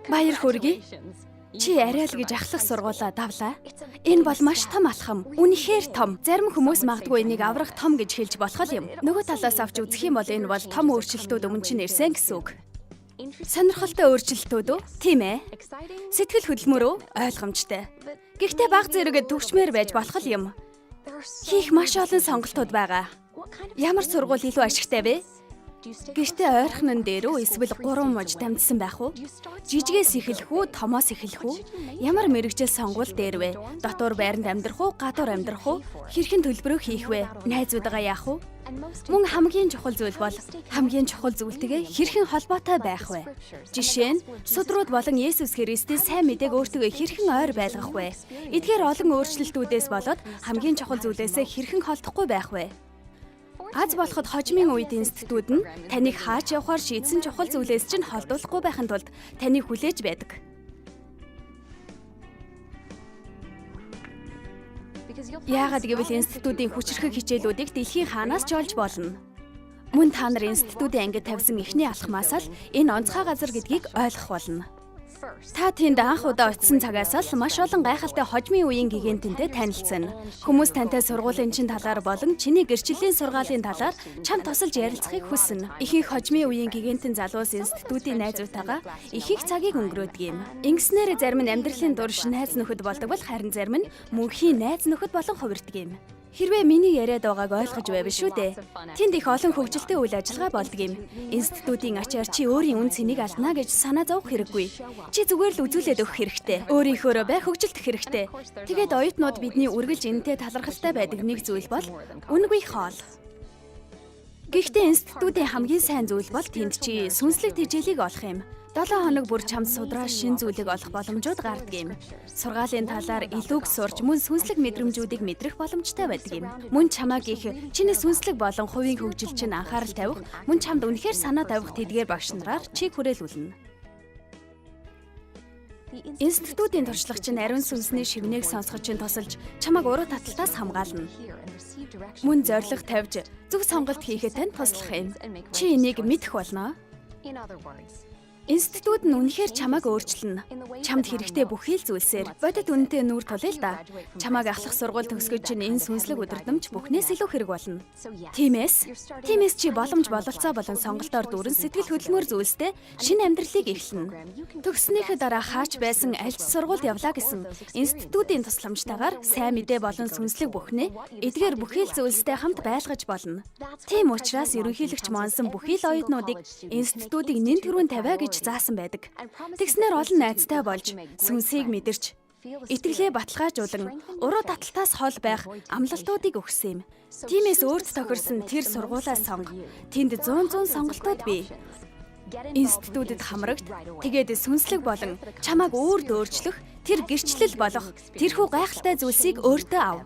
Баяр хүргэе. Чи арай л гэж ахлах сургуулаа давлаа. Энэ бол маш том алхам. Үнэхээр том. Зарим хүмүүс магадгүй энийг аврах том гэж хэлж болох юм. Нөгөө талаас авч үзэх юм бол энэ бол том өөрчлөлтүүд өмнө чинь ирсэн гэсэн үг. Сонирхолтой өөрчлөлтүүд үү? Тийм ээ. Сэтгэл хөдлөмөр үү? Ойлгомжтой. Гэхдээ баг зэрэгэд төвчмээр байж болох юм. Хийх маш олон сонголтууд байгаа. Ямар сургууль илүү ашигтай вэ? Гэртээ ойрхон дээр үү эсвэл 3 муж тамдсан байх уу? Жижигээс эхэлэх үү, томоос эхэлэх үү? Ямар мэрэгжил сонгуул дээр вэ? Дотор байранд амьдрах уу, гадуур амьдрах уу? Хэрхэн төлбөрөө хийх вэ? Найзуудагаа яах уу? Мөн хамгийн чухал зүйл бол хамгийн чухал зүйлтэйгээ хэрхэн холбоотой байх вэ? Жишээ нь судрууд болон Есүс Христийн сайн мэдээг өөртөө хэрхэн ойр байлгах вэ? Эдгээр олон өөрчлөлтүүдээс болоод хамгийн чухал зүйлээсээ хэрхэн холдохгүй байх вэ? Аз болоход хожимын үед институт нь таныг хаач явахаар шийдсэн чухал зүйлээс чинь холдуулахгүй байхын тулд таныг хүлээж байдаг. Яагаад гэвэл институтын хүчирхэг хичээлүүдийг дэлхийн хаанаас ч олж болно. Мөн та нар институтын ангид тавьсан эхний алхмаас л энэ онцгой газар гэдгийг ойлгох болно. Та тэнд анх удаа очисон цагаас л маш олон гайхалтай хожимын үеийн гигантэнтэй танилцсан. Хүмүүс тантай сургуулийн чин талаар болон чиний гэрчлэлийн сургаалын талаар чамд тусалж ярилцахыг хүснэ. Ихэнх хожимын үеийн гигантэн залуус институтын найзуудтайгаа их цагийг өнгөрөөдөг юм. Ингэснээр зарим нь амьдралын дурш найз нөхөд болдог бол харин зарим нь мөнхийн найз нөхөд болон хувирдаг юм. Хэрвээ миний яриад байгааг ойлгож байв шүү дээ. Тэнд их олон хөгжилтэй үйл ажиллагаа болдог юм. Институтын ачаар чи өөрийн үн цэнийг алдна гэж санаа зовох хэрэггүй. Чи зүгээр л үзүүлээд өгөх хэрэгтэй. Өөрийнхөөрөө бай хөгжилдөх хэрэгтэй. Тэгээд оюутнууд бидний үргэлж энэтэй талархалтай байдаг нэг зүйл бол үнэгүй хоол. Гэхдээ институтын хамгийн сайн зүйл бол тэнд чи сүнслэг тэжээлийг олох юм. 7 хоног бүр чамд судраа шин зүйлийг олох боломжууд гардаг юм. Сургаалын талаар илүүг сурч мөн сүнслэг мэдрэмжүүдийг мэдрэх боломжтой байдаг юм. Мөн чамааг их чиний сүнслэг болон хувийн хөгжил чинь анхаарал тавих, мөн чамд үнэхээр санаа тавих тэдгээр багш нараар чиг хүрээлүүлнэ. Институтын туршлагач нь ариун сүнсний шивнийг сонсгож чинь тусалж чамааг уруу таталтаас хамгаална. Мөн зориг тавьж зөв сонголт хийхэд тань туслах юм. Чи энийг мэдэх болно. Институт нь үнэхээр чамааг өөрчилнө. Чамд хэрэгтэй бүхий л зүйлсээр бодит үнэтэй нүүр тулъя л да. Чамааг ахлах сургууль төгсгөж чинь энэ сүнслэг өдөрдмж бүхнээс илүү хэрэг болно. Тиймээс чи боломж бололцоо болон сонголтоор дүүрэн сэтгэл хөдлөмөр зүйлстэй шинэ амьдралыг эхэлнэ. Төгссөнийхээ дараа хаач байсан аль ч сургуульд явлаа гэсэн институтын тусламжтайгаар сайн мэдээ болон сүнслэг бүхнээ эдгээр бүхий л зүйлстэй хамт байлгаж болно. Тийм учраас ерөнхийлөгч Монсон бүхий л оюутнуудыг институтыг нэн төрөнд тавиа гэж заасан байдаг. Тэгснээр олон найзтай болж, сүнсийг мэдэрч, итгэлээ баталгаажуулан, уруу таталтаас хол байх амлалтуудыг өгсөн юм. Тиймээс өөрт тохирсон тэр сургуулаа сонго. Тэнд 100 сонголтууд бий. Институтэд хамрагд, тэгээд сүнслэг болон чамааг өөрт өөрчлөх, тэр гэрчлэл болох тэрхүү гайхалтай зүйлсийг өөртөө ав.